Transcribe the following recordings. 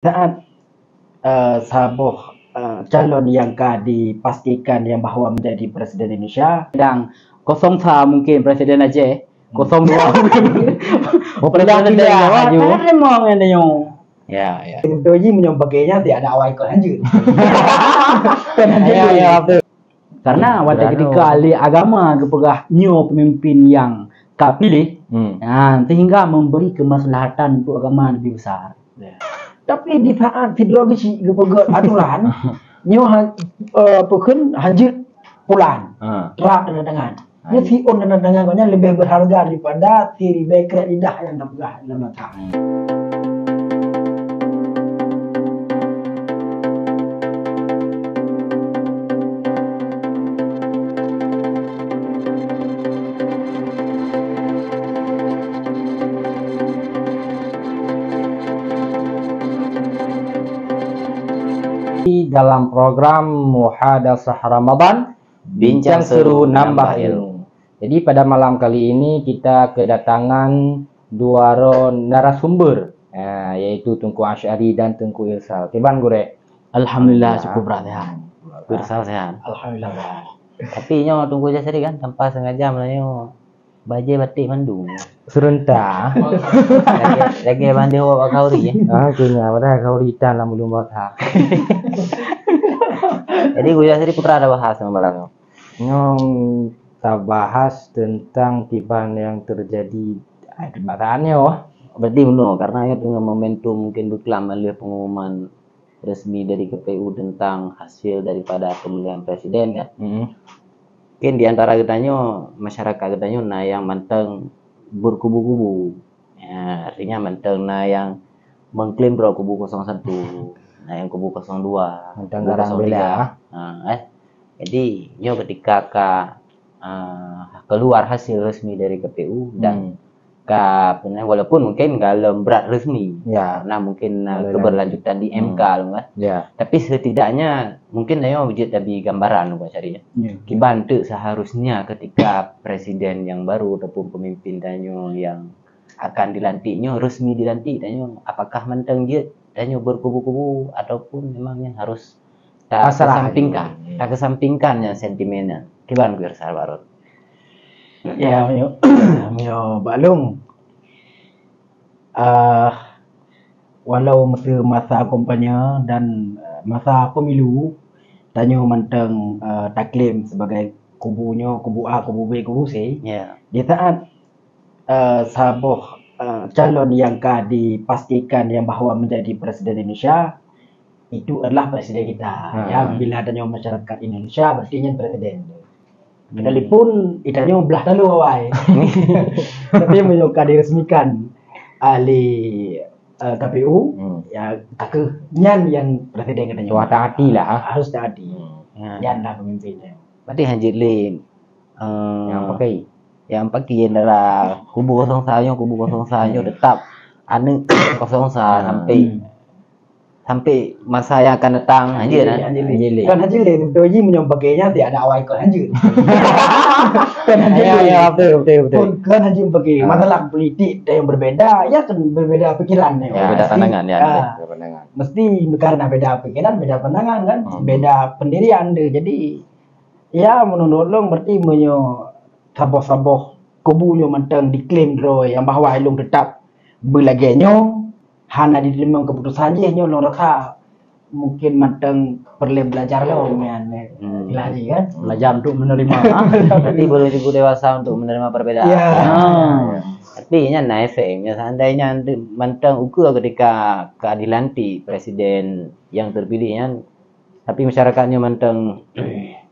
Saat sabuh calon yang dipastikan yang bahwa menjadi presiden Indonesia, Sedang 03 mungkin presiden aja, 02 mungkin presiden ya, maju. kan mau ngenyo. Ya, ya. Itu ji menyobagainya tidak ada awal ikut lanjut. Ya, betul. Karena waktu ketika ahli agama kepegah nyo pemimpin yang kapilih, sehingga memberi kemaslahatan untuk agama lebih besar. Tapi di saat ideologis kepegat aturan, nyo pukun hancur pulan, terak dan dengan. Ini si on dan dengan lebih berharga daripada si bekrek lidah yang terpegah dalam mata. Dalam program Muhadasah Ramadan, bincang seru nambah ilmu. Jadi pada malam kali ini kita kedatangan dua narasumber, yaitu Tengku Asy'ari dan Tengku Irsal. Tiban Gure. Alhamdulillah cukup berat ya. Irsal sehat. Alhamdulillah. Tapi nyo Tengku Asy'ari kan tanpa sengaja menanyo baje batik mandung. Serentak. Lagi bandi hawa kauri ya. Kena pada kau ritan lah belum buat ha. Jadi gue jadi putra ada bahas sama malam. Nyong tak bahas tentang tiban yang terjadi keadaannya Berarti benar karena itu dengan momentum mungkin berkelam oleh pengumuman resmi dari KPU tentang hasil daripada pemilihan presiden ya. Mungkin di antara katanya masyarakat katanya nah yang manteng berkubu-kubu. Ya, artinya manteng nah yang mengklaim bahwa kubu 01, nah yang kubu 02, tentang kubu garang 03. bela. Jadi nyo ketika keluar hasil resmi dari KPU dan walaupun mungkin dalam berat resmi Ya, karena mungkin keberlanjutan di MK kan. ya. Tapi setidaknya mungkin ayo wujud tapi gambaran Pak Syari ya. Kibantu seharusnya ketika presiden yang baru ataupun pemimpin danyo yang akan dilantiknya resmi dilantik danyo apakah menteng dia danyo berkubu-kubu ataupun memangnya harus tak kesampingkan yang sentimennya. Kiban gue Salvarot. Ya, yo balung. Walau masa kampanye dan masa pemilu, tanyo manteng taklim sebagai kubunya, kubu A, kubu B, kubu C. Ya. Di saat sabuh calon yang dipastikan yang bahwa menjadi presiden Indonesia itu adalah presiden kita. Ya, bila adanya masyarakat Indonesia berarti presiden. Sekalipun itanya belah lalu awal. Tapi menyoka diresmikan oleh KPU, ya takutnya yang presiden katanya. Wah, taati lah. Harus taati. Yan lah pemimpinnya. Berarti hanjilin yang pakai adalah kubu 01 tetap anu 01 sampai masa yang akan datang anjir Anjili. Kan anjili doji menyobagainya tidak ada awal ikut anjir. Kan anjili. Ya, betul. Kan anjing pakai masalah politik yang berbeda, ya kan berbeda pikiran ya. Beda pandangan ya. Pandangan. Mesti karena beda pikiran, beda pandangan kan, beda pendirian deh. Jadi ya menolong berarti saboh-saboh kubunya mentang diklaim droy yang bahwa ilung tetap belagenyo hana di dalam keputusan aja nyo lo rasa mungkin matang perlu belajar lo ilahi kan Belajar untuk menerima. Berarti belum cukup dewasa untuk menerima perbedaan. ya. Tapi nya nah efeknya seandainya mantang ukur ketika keadilan di presiden yang terpilihnya tapi masyarakatnya mantang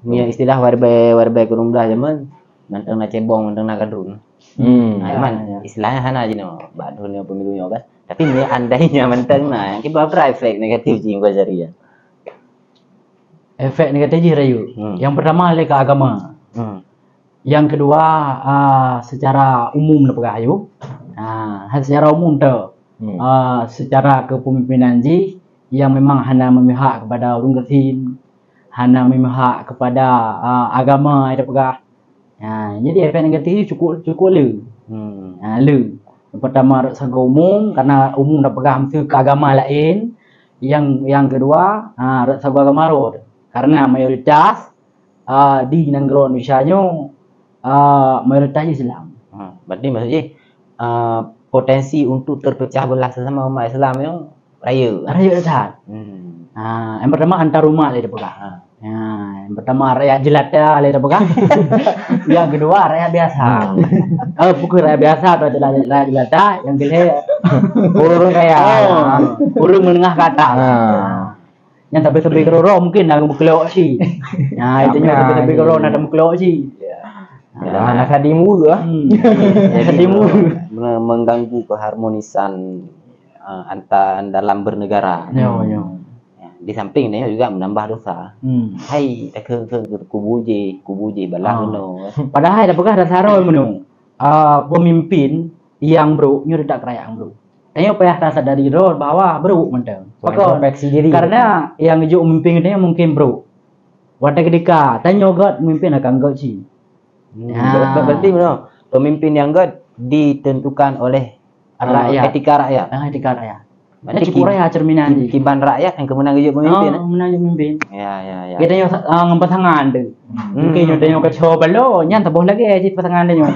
punya istilah warbe kurumlah zaman mantang na cebong mantang na kadrun. Nah, istilahnya hana aja no, badunnya pemilunya kan. Tapi ini andainya manteng nah yang kita efek negatif sih gua cari ya. Efek negatif Rayu. Yang pertama ke agama. Yang kedua secara umum lepegah ayu. Secara umum tu. Secara kepemimpinan ji yang memang hanya memihak kepada ulun gesin, hanya memihak kepada agama ada pegah. Jadi efek negatif cukup le. Le. Yang pertama rasa umum karena umum dah pegang ke agama lain Yang kedua, Sagu Agama Road. Karena mayoritas di negara Indonesia mayoritas Islam. Berarti maksudnya potensi untuk terpecah belah sesama umat Islam itu raya. Raya besar. Yang pertama antar umat dia pegang. Yang pertama rakyat jelata dia pegang. Yang kedua rakyat biasa. Bukan rakyat biasa atau rakyat jelata. Yang kedua orang kaya, orang menengah ke atas. Yang tapi keroro mungkin nak muklok sih. Itu yang tapi keroro nak muklok sih. Anak hadimu tu Hadimu mengganggu keharmonisan dalam bernegara. Di samping ini juga menambah dosa. Hai ke kubu je balah no. Padahal ada pegah dasar menu. Pemimpin yang bro nyuruh tak kerajaan bro. Tanya payah rasa dari roh bahwa bro mentang. introspeksi diri. Karena yang juk memimpin ini mungkin bro. Wadah ketika tanya god memimpin akan god sih. Berarti pemimpin yang god ditentukan oleh rakyat. Etika rakyat. Etika rakyat. Berarti cukup rakyat cerminan kiban rakyat yang kemenang juk pemimpin. Menang pemimpin. Ya. Kita yang pasangan tu. Mungkin yang tanya kacau balo, nyan tabuh lagi aja pasangan dia.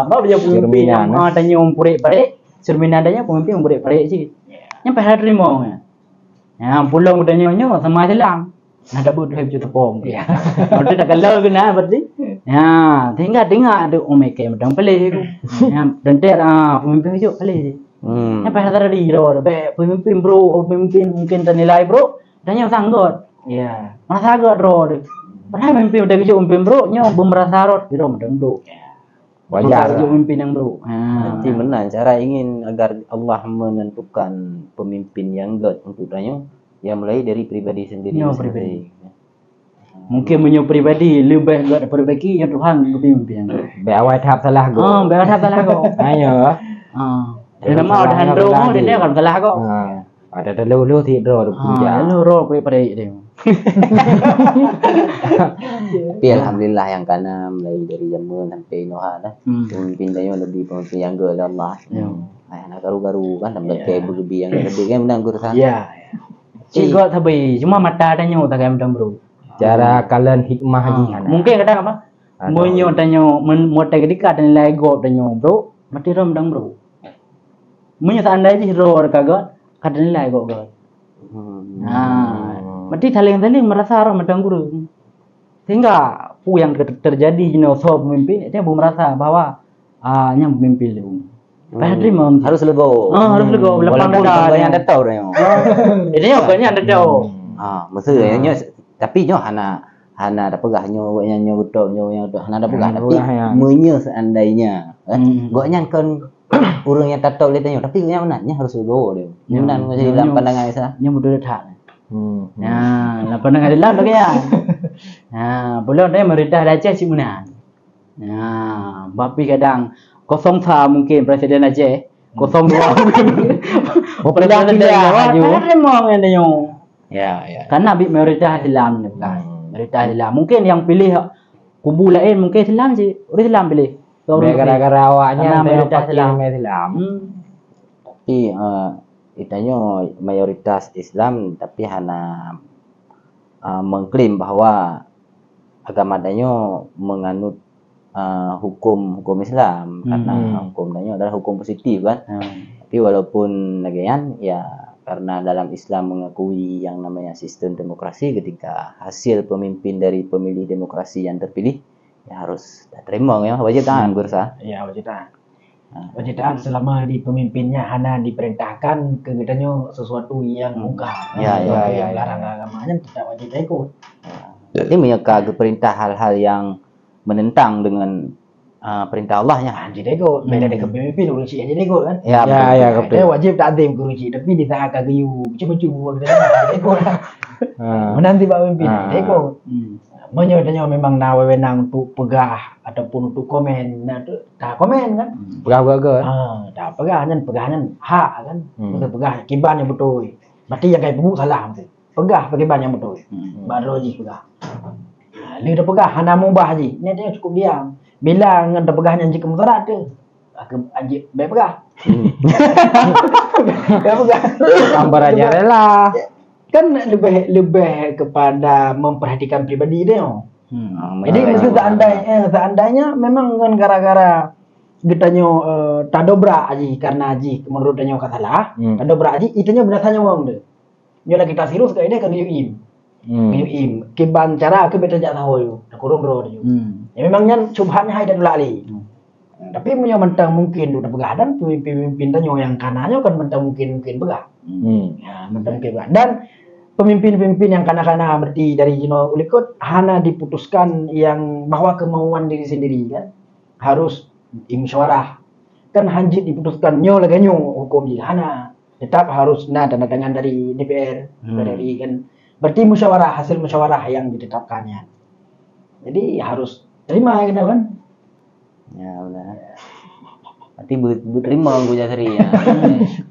Baru dia pemimpin yang tanya puri-puri. Cerminan dia pemimpin puri-puri sih. Yang pada terima. Pulang udahnya sama Islam. Nah dapat duit juta pom. Nanti tak kalau kena berarti. Tinggal ada omeke macam pelih tu. Dan pemimpin itu pelih. Yang pada tadi roh, pemimpin bro, pemimpin mungkin ternilai bro, dan yang sanggup. Mana sanggup roh. Padahal pemimpin udah kecil pemimpin bro, nyo bermerasa roh, bro macam bro. Wajar. Pemimpin yang bro. Nanti mana cara ingin agar Allah menentukan pemimpin yang god untuk tanya, ya mulai dari pribadi sendiri. Mungkin punya pribadi lebih god perbaiki yang Tuhan pemimpin. Beawai tahap salah go. Beawai tahap salah go. Ayo. Dia mau dah handro dia kan salah go. Ada dulu tidur puja. Lu pada dia. Tapi alhamdulillah yang kana mulai dari zaman sampai Noha dah. Pemimpin dia lebih pemimpin yang god Allah. Anak garu-garu kan tambah kayak berlebih yang lebih kan menang guru Cikgu tapi cuma mata adanya tak kayak macam bro. Cara kalian hikmah haji. Mungkin kadang apa? Munyo tanyo mota ketika dan nilai go tanyo bro, mati rom dang bro. Munyo seandainya hero kagak kadang nilai go. Mati saling merasa rom dang guru. Sehingga yang terjadi sob pemimpin itu belum merasa bahwa yang pemimpin itu. Harus lego. Harus lego belakang dah yang ada tahu dah. Ini banyak ada tahu. Maksudnya tapi hana ada pegah nyo betul yang hana ada pegah tapi menyo seandainya goknya kan orang yang tak tahu dia tanya tapi yang mananya harus lego dia. Yang mana dalam pandangan saya. Yang betul tak. Nah, pandangan dalam lagi ya. Belum dia merintah Aceh si mana. Bapi kadang 03 mungkin presiden Aceh, 02 mungkin presiden dia maju. Karena mayoritas Islam ni bukan. Mayoritas Islam. Mungkin yang pilih kubu lain mungkin Islam sih. Orang Islam pilih. Gara-gara awaknya mayoritas Islam. Tapi itanya mayoritas Islam tapi hanya mengklaim bahwa agama danyo menganut hukum Islam karena hukum danyo adalah hukum positif kan. Tapi walaupun nagean ya karena dalam Islam mengakui yang namanya sistem demokrasi ketika hasil pemimpin dari pemilih demokrasi yang terpilih ya harus terima ya wajib tahan bursa. Ya wajib tahan. Wajib tahan selama di pemimpinnya hanya diperintahkan kegiatannya sesuatu yang mungkar. Yang larang agamanya tidak wajib ikut. Jadi menyeka perintah hal-hal yang menentang dengan perintah Allahnya. Jadi ikut. Beda dengan pemimpin urusi aja ikut kan. Ya. Dia wajib taat urusi tapi ditahan gayu cuma ikut. Menanti pak pemimpin ikut. Menyodanya memang wewenang untuk pegah ataupun untuk komen. Tak komen kan. Pegah. Tak pegahan hak kan. Pegah kiban yang betul. Berarti yang kayak peguk salah. Pegah kiban yang betul. Baru je pegah. Dia dah pegah hana mubah je. Ni dia cukup diam. Bila dengan pegahnya jika mudarat tu. Ajib baik pegah. Ya bukan. Gambar aja rela. Kan lebih kepada memperhatikan pribadi dia. Jadi Makanya mesti seandainya memang kan gara-gara ditanya tak dobra aji karena aji menurut dia kata lah, tak dobra aji itunya benarnya wong deh. Nyola kita serius kayak dia kan yuim. Yuim kiban cara ke beta jak tahu yo. Kurung bro dia. Ya memangnya subhannya hai dan lali. Tapi punya mentang mungkin udah begadang pemimpin tanyo yang kanannya kan mentang mungkin begah. Ya, mentang mungkin begah. Dan pemimpin-pemimpin yang kanak-kanak berarti dari Jino Ulikut hanya diputuskan yang bahwa kemauan diri sendiri kan harus musyawarah kan hanjit diputuskan nyo laganyo hukum di hana tetap harus tanda tangan dari DPR dari kan berarti musyawarah hasil musyawarah yang ditetapkannya jadi harus terima gitu kan Ya udah. Berarti terima gue jasri ya.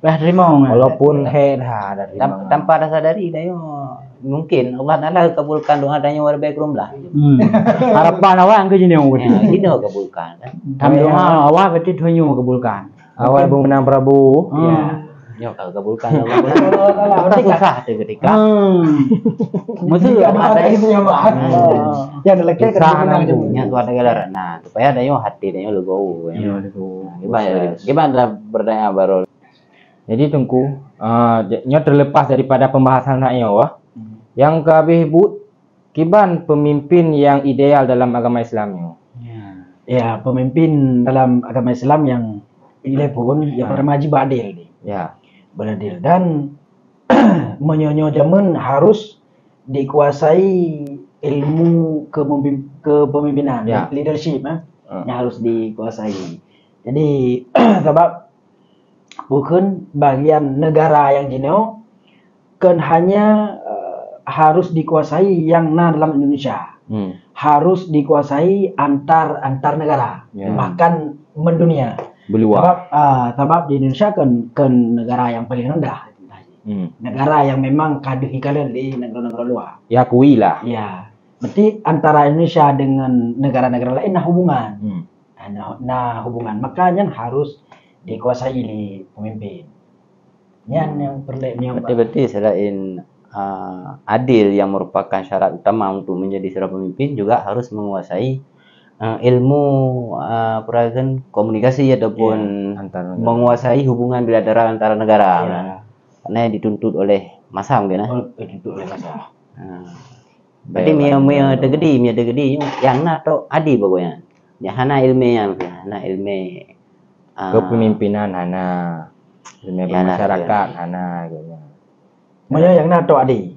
Lah terima walaupun dah dari Tanpa ada sadari dah yo. Mungkin Allah Taala kabulkan doa adanya war baik lah. harapan awak ke jini berarti Ya, gini kabulkan kan. tam doa awak berarti tunyo kabulkan awal menang Prabowo. ya Yo kalau kabulkan Allah. Berarti susah tuh ketika. Maksud ada itu yang bahas yang lelaki kan Nya suara negara. Nah, supaya ada yo hati ada yo legowo. Gimana berdaya baru. Jadi Tengku, nyo terlepas daripada pembahasan saya wah. Yang kabeh but kiban pemimpin yang ideal dalam agama Islam yo. ya pemimpin dalam agama Islam yang ini pun yang pertama wajib adil Ya. beradil dan menyonyo zaman harus dikuasai ilmu kepemimpinan Ya. leadership yang harus dikuasai jadi sebab bukan bagian negara yang jino kan hanya harus dikuasai yang dalam Indonesia harus dikuasai antar negara Ya. bahkan mendunia Beluar. sebab di Indonesia kan negara yang paling rendah negara yang memang kaduh kalian di negara-negara luar Ya akui lah. ya berarti antara Indonesia dengan negara-negara lain hubungan hubungan makanya harus dikuasai oleh pemimpin yang perlu Berarti selain adil yang merupakan syarat utama untuk menjadi seorang pemimpin juga harus menguasai ilmu peragam komunikasi ataupun Antar negara. menguasai hubungan bilateral antara negara. Ya. Karena yang dituntut oleh masa mungkin itu oleh masa berarti mia tegedi yang nato adi pokoknya. Ya hana ilmiah hana ilmu Kepemimpinan hana, ilmu Ya, masyarakat hana gitu. Maya yang nato adi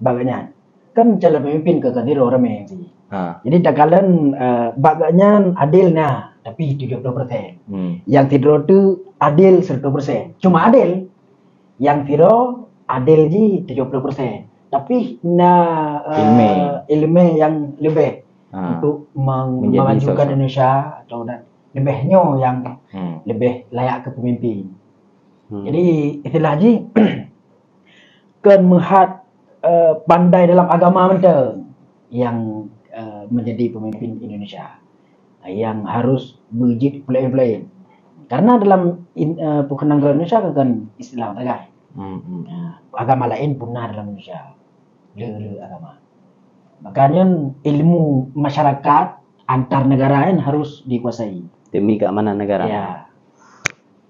baganya kan calon pemimpin ke kadiro rame jadi tak kalian baganya adilnya tapi 30% yang tidak tu adil 100% cuma adil yang tidak adil ji 70% tapi ilmu yang lebih untuk memajukan Indonesia atau lebihnya yang lebih layak ke pemimpin jadi istilah ji kan melihat pandai dalam agama mereka yang menjadi pemimpin Indonesia yang harus berjid pelai-pelai karena dalam perkenangan Indonesia kan istilah tagai agama lain punah dalam Indonesia le agama makanya ilmu masyarakat antar negara lain harus dikuasai demi keamanan negara. ya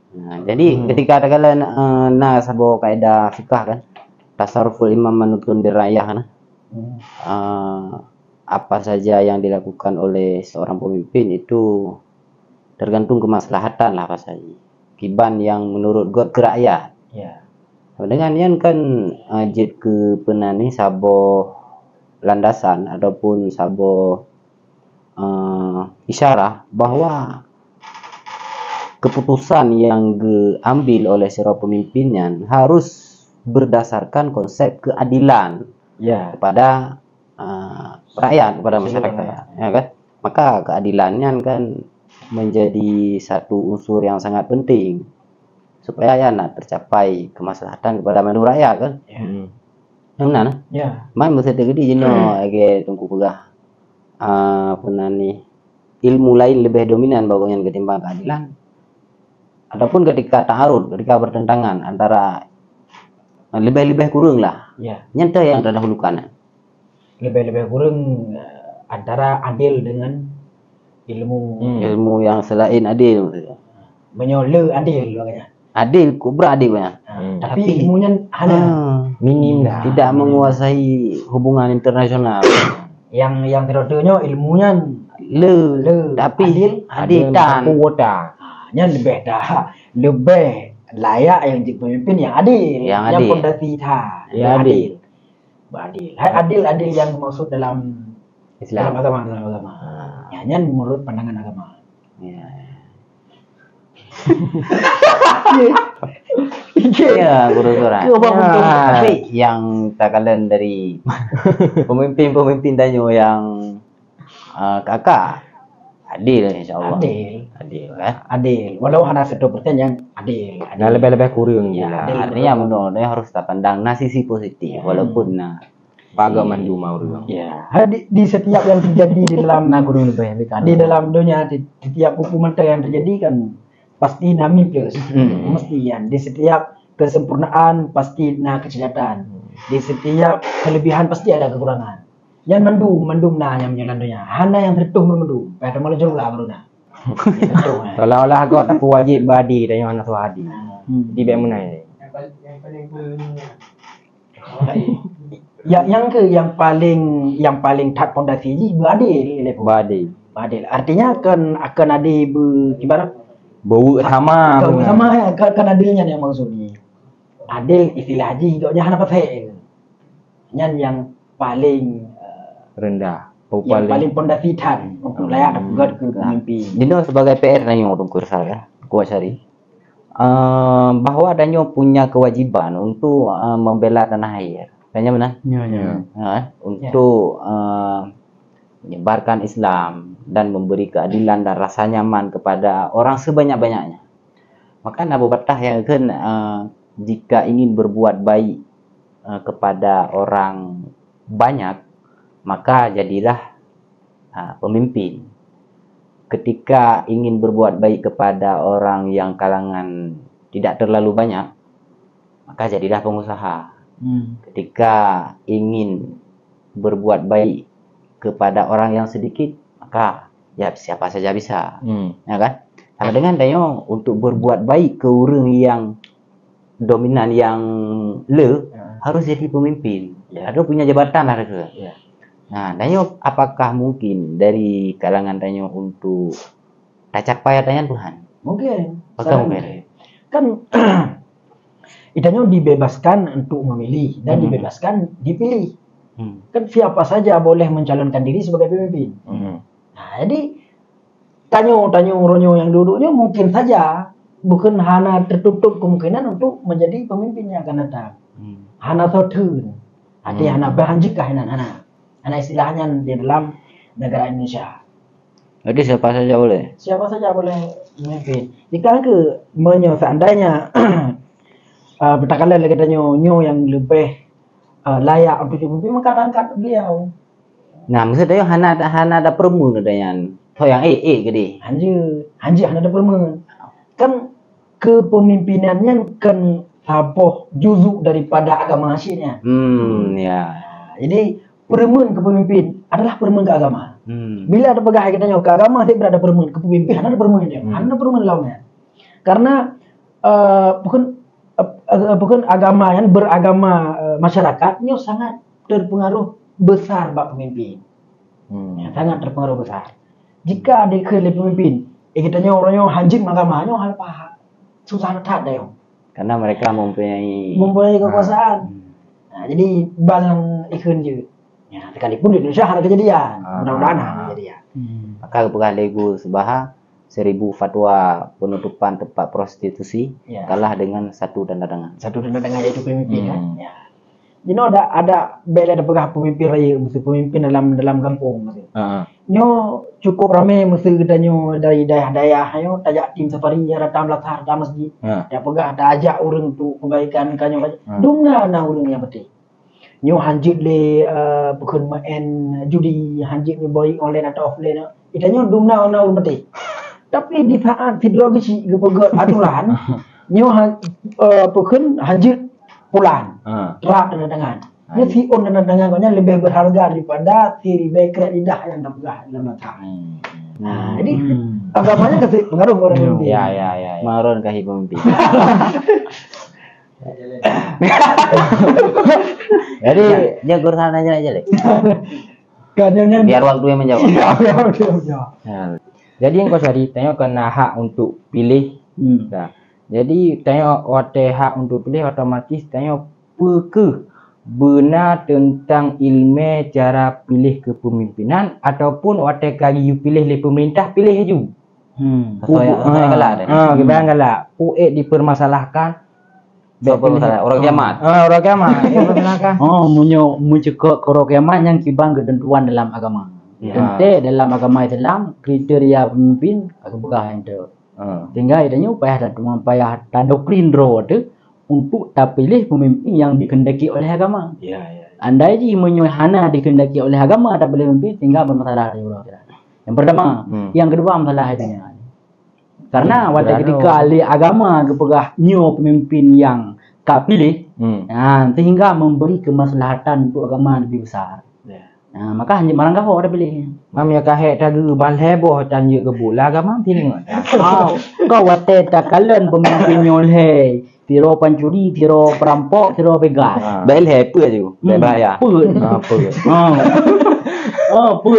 Nah, jadi ketika ada kalian sabo kaidah fikah kan tasarruful imam manutun dirayah kan apa saja yang dilakukan oleh seorang pemimpin itu tergantung kemaslahatan lah apa saja kiban yang menurut God ke rakyat ya dengan yang kan jid ke penani sabo landasan ataupun sabo isyarah bahwa keputusan yang diambil oleh seorang pemimpinnya harus berdasarkan konsep keadilan ya kepada rakyat, kepada masyarakat, ya kan? Maka keadilannya kan menjadi satu unsur yang sangat penting supaya ya tercapai kemaslahatan kepada manusia rakyat kan? Benar? ya Mai mesti terjadi jenuh age tunggu pegah penani ilmu lain lebih dominan bagusnya ketimbang keadilan. ataupun ketika ta'arud, ketika bertentangan antara lebih-lebih kurang lah. Ya, Nyata yang terdahulukan. lebih-lebih kurang antara adil dengan ilmu Ilmu yang selain adil. menyola adil makanya. Adil, kubra adil banyak. Tapi ilmunya hanya Minim dah. Tidak menguasai hubungan internasional. yang terodonya ilmunya Tapi adil dan kuota. hanya lebih dah lebih layak yang jadi pemimpin yang adil, Yang yang adil. pondasi Ya, adil. adil. Adil yang dimaksud dalam Islam. dalam agama. Ya, hanya menurut pandangan agama. Ya. Ya, guru suara. Tapi yang tak kalian dari pemimpin-pemimpin tanyo yang kakak adil insyaallah. Adil kan? Adil. Walau hanya 1% yang adil. Nah, lebih-lebih kurang Ya, gila. adil. Artinya menurut harus tak pandang sisi positif walaupun Paga mandu mau dulu. Ya, di setiap yang terjadi di dalam di dalam dunia, di setiap hukuman yang terjadi kan pasti nami plus. Mesti ya. Di setiap kesempurnaan pasti kejahatan. Di setiap kelebihan pasti ada kekurangan. Yang mendum yang menyelandunya. Hana yang tertuh mendum. Pada malah jauh lah baru Seolah-olah kau tak wajib badi dan yang anak hadi. Di bek menai. yang paling tat pondasi ini beradil. Badi. Adil. Artinya akan ada ibarat Bau sama. sama kan adilnya yang maksudnya. Adil istilah haji hidupnya hana pasal. Yang paling Rendah. yang paling pondasi tan untuk layak buat ke pemimpin. Dino sebagai PR nanyo orang kursa ya, kuat cari. Bahwa adanya punya kewajiban untuk membela tanah air. Kayaknya benar? Untuk menyebarkan Islam dan memberi keadilan dan rasa nyaman kepada orang sebanyak-banyaknya. Maka Abu Battah yang kan jika ingin berbuat baik kepada orang banyak, maka jadilah pemimpin. Ketika ingin berbuat baik kepada orang yang kalangan tidak terlalu banyak, maka jadilah pengusaha. Ketika ingin berbuat baik kepada orang yang sedikit, maka ya siapa saja bisa, ya kan? Sama dengan dayo untuk berbuat baik ke orang yang dominan yang harus jadi pemimpin. Ada punya jabatan lah itu. Nah, dayo apakah mungkin dari kalangan dayo untuk tacak payah Tuhan? Mungkin. Apakah mungkin? Kan idanya dibebaskan untuk memilih dan dibebaskan dipilih. Kan siapa saja boleh mencalonkan diri sebagai pemimpin. Nah, jadi tanyo ronyo yang duduknya mungkin saja bukan hanya tertutup kemungkinan untuk menjadi pemimpinnya akan datang. Hana thotun. Ada hana bahanjikah hana istilahnya di dalam negara Indonesia. Jadi siapa saja boleh? Siapa saja boleh memimpin. Jika seandainya bertakala lagi nyo yang lebih layak untuk dipimpin, maka angkat beliau. Nah, maksudnya hana ada permu dengan yang gede. Hanji hana ada permen. Kan kepemimpinannya kan saboh juzuk daripada agama hasilnya. Ya. Jadi permen kepemimpin adalah permen ke agama. Bila ada pegawai katanya ke agama, saya berada permen kepemimpin, ada permennya, ada permen lawannya. Karena bukan agama yang beragama masyarakatnya sangat terpengaruh besar bak pemimpin. Sangat terpengaruh besar. Jika ada kelih pemimpin, katanya orangnya hanjing agamanya hal paha susah natat dah. Karena mereka mempunyai kekuasaan. Nah, jadi balang ikun je. Ya, sekalipun di Indonesia ada kejadian. Mudah-mudahan ada kejadian. Maka bukan legu sebaha 1000 fatwa penutupan tempat prostitusi kalah dengan satu dana dengan yaitu pemimpin kan. Ya. Jadi ada beda ada pegah pemimpin raya mesti pemimpin dalam kampung mesti. Nyo cukup ramai mesti kita nyo dari daerah-daerah nyo tajak tim safari datang latar datang masjid. Ya pegah ada ajak orang tu kebaikan kanyo dunga na orang yang betul. Nyo hanjit le bukan main judi hanjit ni boy online atau offline. Itanya dumna orang betul. Tapi di saat hidrologi gebegot aturan, nyo pukun hanjut pulan. Terak dan dengan. Ini si on dan dengan nya lebih berharga daripada tiri bekret lidah yang terpegah dalam mata. Nah, jadi agamanya kasih pengaruh orang pemimpin. Ya. Maron kahi pemimpin. Jadi dia gurau nanya aja deh. Kadangnya Biar waktu yang menjawab. Ya. Jadi yang kau cari tengok kena hak untuk pilih. Nah, jadi tengok wate hak untuk pilih otomatis tengok ke benar tentang ilmu cara pilih kepemimpinan ataupun wate kali you pilih le pemerintah pilih je. Saya kalah deh. Kita galak. Dipermasalahkan. Siapa masalah? Orang kiamat. Orang kiamat. Dipermasalahkan. Munyo ke orang kiamat yang kibang ketentuan dalam agama. Tentu dalam agama Islam kriteria pemimpin agak yang tu. Tinggal idanya upaya ada doktrin tu untuk tak pilih pemimpin yang dikehendaki oleh agama. Andai ji hana dikehendaki oleh agama tak boleh memimpin tinggal bermasalah juga. Yang pertama, yang kedua masalah itu. Karena waktu ketika ahli agama kepegah nyo pemimpin yang tak pilih, sehingga memberi kemaslahatan untuk agama lebih besar. Maka hanya marang kau ada pilih. Mam ya kahek tagu bal heboh tanjuk ke bola agama pilih. Kau waktu tak kalian pemimpin nyoleh. Piro pancuri, piro perampok, piro begal. Bail happy aja, bahaya. Put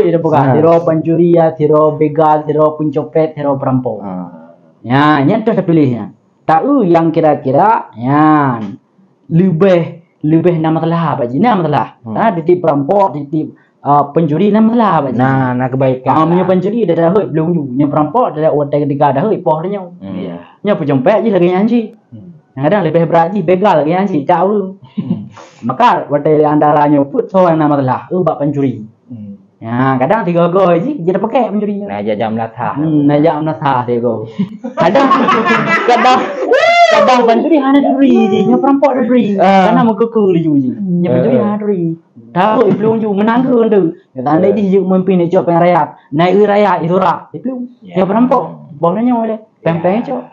itu bukan. Piro pancuri ya, piro begal, piro pencopet, piro perampok. Ya, ini tu ada pilihnya. Tahu yang kira-kira, ya lebih nama masalah apa je? Nama masalah. Titip perampok, titip pencuri nama masalah apa je? Nah kebaikan. Punya pencuri dah dah belum ju. Punya perampok dah waktu ketika dah poh dia. Nya pencopet je lagi nyanyi. Kadang lebih berat je begal lagi yang jauh dulu. Maka waktu antaranya put so yang nama telah bab pencuri. Ya kadang 3 go je dia pakai pencuri. Nah jam latah. Najak menasah dia go. Kadang pencuri hanya duri je, nya perampok dah duri. Karena mengkuku dia je. Nya pencuri hanya duri. Tahu belum ju menang ke tu. Tanda dia je memimpin job yang rakyat. Naik rakyat itu rak. Belum. Dia perampok. Bolehnya boleh. Pempeng cok.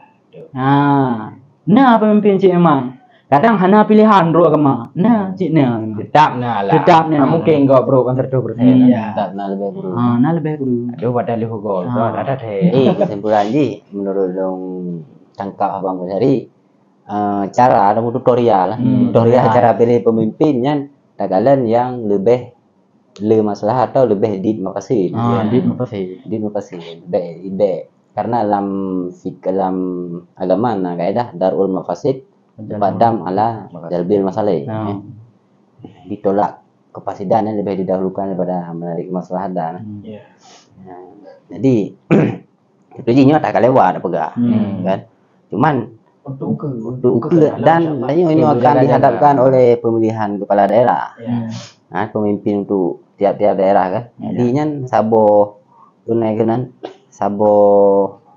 Nah pemimpin cik memang. Kadang hana pilihan bro agama. Nah cik nah. Tetap nah lah. Tetap nah. Mungkin kau bro kan 100%. Tak nak lebih guru. Nah lebih guru. Aduh padahal lihu gol. Ada teh. Kesimpulan ji menurut dong tangkap abang Besari cara ada tutorial tutorial cara pilih pemimpinnya tak kalian yang lebih masalah atau lebih makasih. Makasih. Lebih karena dalam agama nah kaidah darul mafasid padam ala jalbil masalah. Ditolak kefasidan yang lebih didahulukan daripada menarik masalah dan. Jadi itu jinya tak lewat pegah kan. Cuman untuk dan ini akan dihadapkan oleh pemilihan kepala daerah. Pemimpin untuk tiap-tiap daerah kan. Jadinya sabo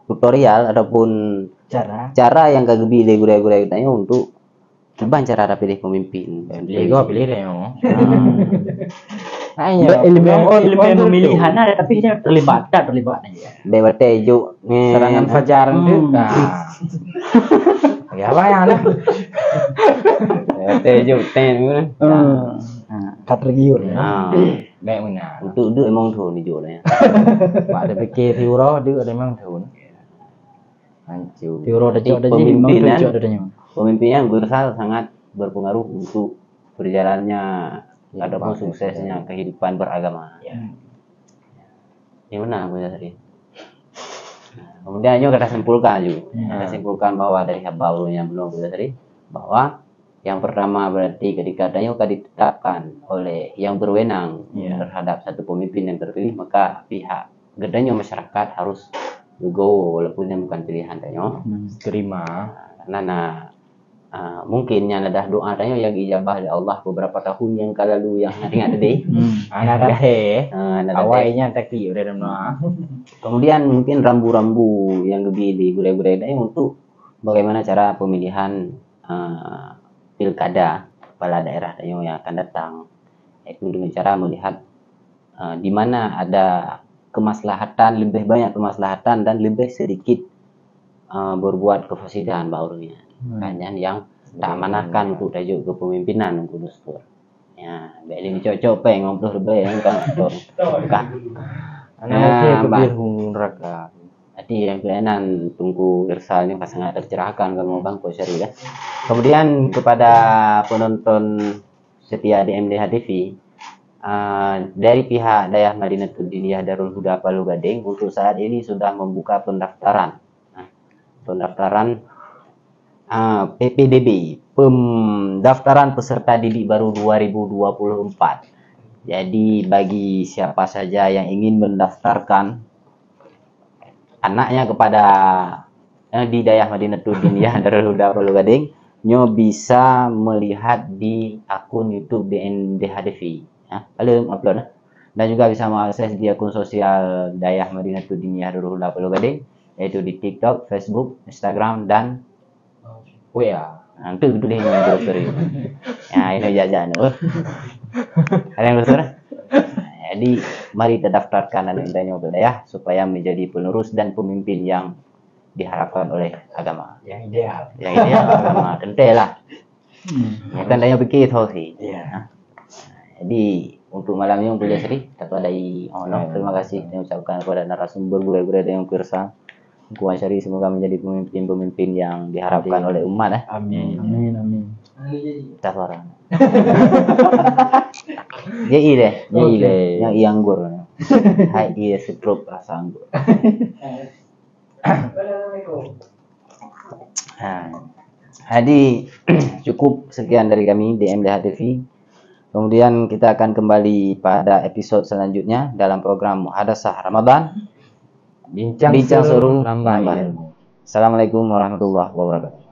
tutorial ataupun cara yang kagbi gurau-gurau tanya untuk coba cara pilih pemimpin. Pilih deh. Ilmu pemilihan ada tapi dia terlibat aja. Lewat tejo serangan fajaran tu. Ya apa yang ada? Tejo Katergiur. Baik mana? Untuk emang tu ni jualnya. Pak ada fikir tiuro dia ada memang tu. Hancur. Tiuro dah jauh dah jadi memang pemimpin yang berusaha sangat berpengaruh untuk berjalannya ataupun suksesnya kehidupan beragama. Yang mana Bu Yasri? Kemudian kita simpulkan juga. Kita simpulkan bahwa dari habaulnya belum Bu Yasri bahwa yang pertama berarti ketika adanya ditetapkan oleh yang berwenang terhadap satu pemimpin yang terpilih, maka pihak gedanya masyarakat harus go walaupun yang bukan pilihan danyo terima karena mungkin yang ada doa danyo yang ijabah oleh Allah beberapa tahun yang lalu yang ingat deh anak awalnya taki udah doa. Kemudian mungkin rambu-rambu yang lebih gure-gure danyo untuk bagaimana cara pemilihan pilkada kepala daerah yang akan datang, yaitu dengan cara melihat di mana ada kemaslahatan, lebih banyak kemaslahatan dan lebih sedikit berbuat kefasidan barunya. Makanya yang tak amanahkan untuk tajuk kepemimpinan untuk Dustur. Ya, baik ini cocok pe ngobrol lebih yang kan. Anak kebirhung neraka. Jadi yang kelainan tunggu irsalnya sangat tercerahkan kalau Bang Kosyari ya. Kemudian kepada penonton setia DMDH TV, dari pihak Dayah Madinatul Diniyah Darul Huda Palu Gading untuk saat ini sudah membuka pendaftaran. Pendaftaran PPDB, pendaftaran peserta didik baru 2024. Jadi bagi siapa saja yang ingin mendaftarkan anaknya kepada di Dayah Madinatul Diniyah Darul Huda Palu Gading, nyo bisa melihat di akun YouTube DMDH TV. Ya, belum upload. Dan juga bisa mengakses di akun sosial Dayah Madinatul Diniyah Darul Huda Palu Gading, yaitu di TikTok, Facebook, Instagram, dan WA. Nanti itu deh yang terus. Ya ini jajan. Ada yang terus? Jadi mari kita daftarkan anak intanya ya supaya menjadi penerus dan pemimpin yang diharapkan oleh agama. Yang ideal. Yang ideal agama tentulah. Ya tandanya begitu sih. Iya. Jadi untuk malam ini untuk Jasri kepada terima kasih saya ucapkan kepada narasumber guru-guru yang pirsa. Kuan Syari semoga menjadi pemimpin-pemimpin yang diharapkan oleh umat ya. Amin. Amin, amin. Kita suara. Jadi deh, yang anggur. Hai dia stroke rasa anggur. Jadi cukup sekian dari kami DMDH TV. Kemudian kita akan kembali pada episode selanjutnya dalam program Muhadasah Ramadan. Bincang seru nambah ilmu. Assalamualaikum warahmatullahi wabarakatuh.